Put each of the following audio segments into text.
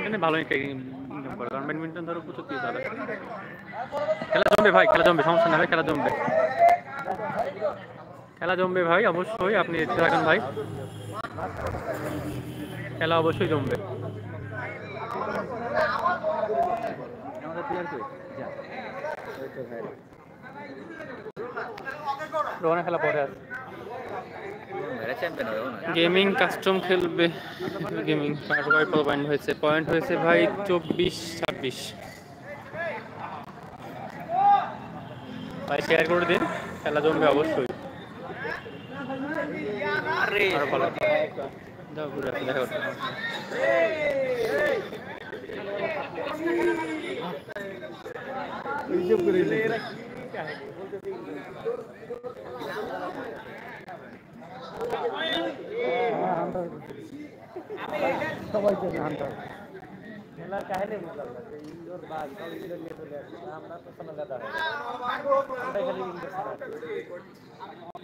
ব্যাডমিন্টনে ভালো একটা ইনকাম করে, কারণ ব্যাডমিন্টন ধরো প্রচুর পিস হবে। খেলা জমবে ভাই, খেলা জমবে, সমস্যা না ভাই, খেলা জমবে, খেলা জমবে ভাই, অবশ্যই আপনি দেখতে থাকেন ভাই, খেলা অবশ্যই জমবে। রোহানের খেলা পরে আছে, গেমিং কাস্টম খেলবে, গেমিং পয়েন্ট হয়েছে, পয়েন্ট হয়েছে ভাই 24-26 ভাই, শেয়ার করে দিন, খেলা জমবে অবশ্যই। আরো ভালো দাও ঘুরে আসি, দেখা করতে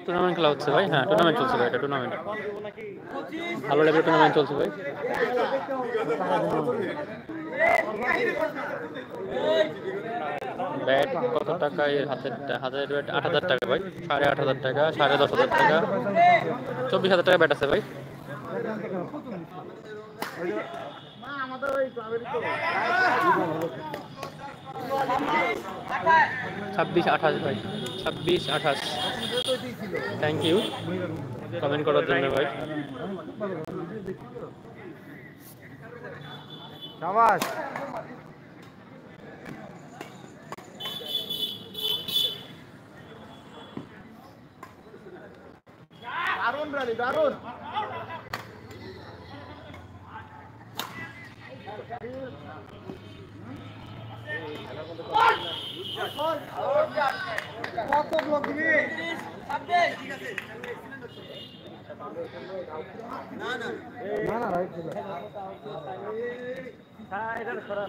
টুর্নামেন্ট খেলা হচ্ছে ভাই, হ্যাঁ টুর্নামেন্ট চলছে ভাই, এটা টুর্নামেন্ট, ভালো লেভেলের টুর্নামেন্ট চলছে ভাই। ব্যাট কত টাকা? এর হাতের ব্যাট 8,000 টাকা ভাই, 8,500 টাকা, 10,500 টাকা, 24,000 টাকা ব্যাট আছে ভাই। 26-28 ভাই, 26-28। থ্যাংক ইউ কমেন্ট করার জন্য ভাই। শাবাশ, দারুণ রানি, দারুণ। কত ব্লক দিবি? না না না না, রাইট ছিল। হ্যাঁ এটা সরা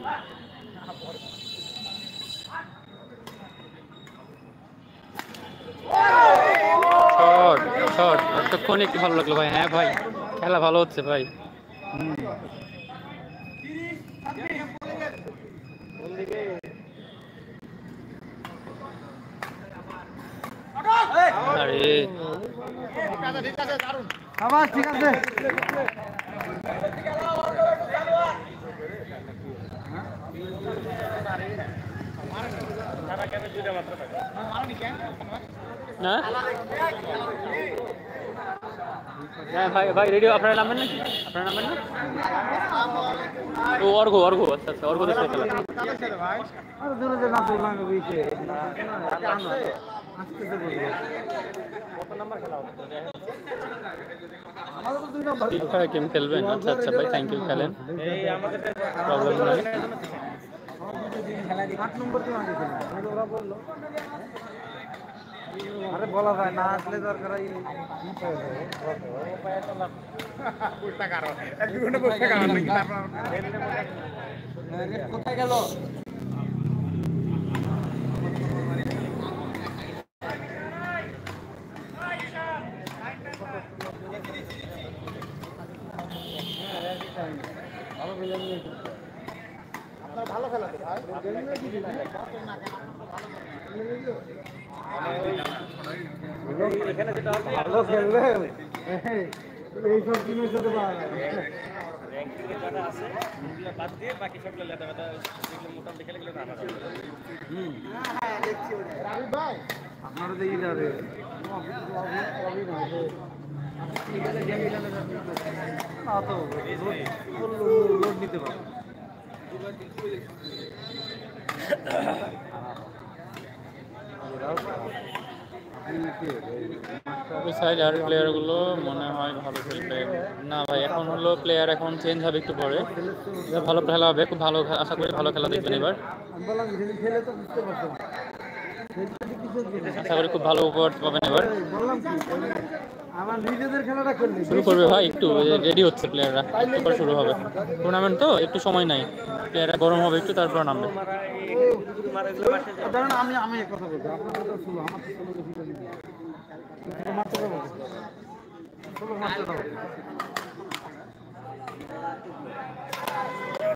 শট শট, এতক্ষণ একটু ভালো লাগলো ভাই, হ্যাঁ ভাই খেলা ভালো হচ্ছে ভাই। আরে ঠিক আছে, দারুণ, শাবাশ, ঠিক আছে। না হ্যাঁ ভাই, ভাই রেডিও আপনারা নামবেন নাকি? আপনারা নামবেন না? ও অর্ঘ, অর্ঘ, আচ্ছা আচ্ছা, অর্ঘ দেশের খেলা। গেম খেলবেন? আচ্ছা আচ্ছা ভাই, থ্যাংক ইউ, খেলেন, প্রবলেম নাই। আরে বলা যায় না, আসলে দরকার কোথায় গেল? আপনার ভালো খেলা তো ভাই, এখানে যেটা ভালো খেলবে এইসব জিনিস হতে পারে বাদ দিয়ে বাকি সবগুলো লেদা বেদা মোটামুটি খেলে গেলে ভাই আপনারা দেখি যাবে লোড নিতে পারবে। সাইড আর প্লেয়ারগুলো মনে হয় ভালো খেলবে না ভাই, এখন হলো প্লেয়ার এখন চেঞ্জ হবে একটু পরে, ভালো খেলা হবে, খুব ভালো, আশা করি ভালো খেলা দেখবেন এবার, আশা করি খুব ভালো উপহার পাবেন এবার। শুরু করবে ভাই, একটু রেডি হচ্ছে প্লেয়াররা, একটু পরে শুরু হবে টুর্নামেন্ট তো, একটু সময় নাই, প্লেয়াররা গরম হবে একটু, তারপর নামবে। আমি কথা বলছি, আপনার কথা শুনো, আমার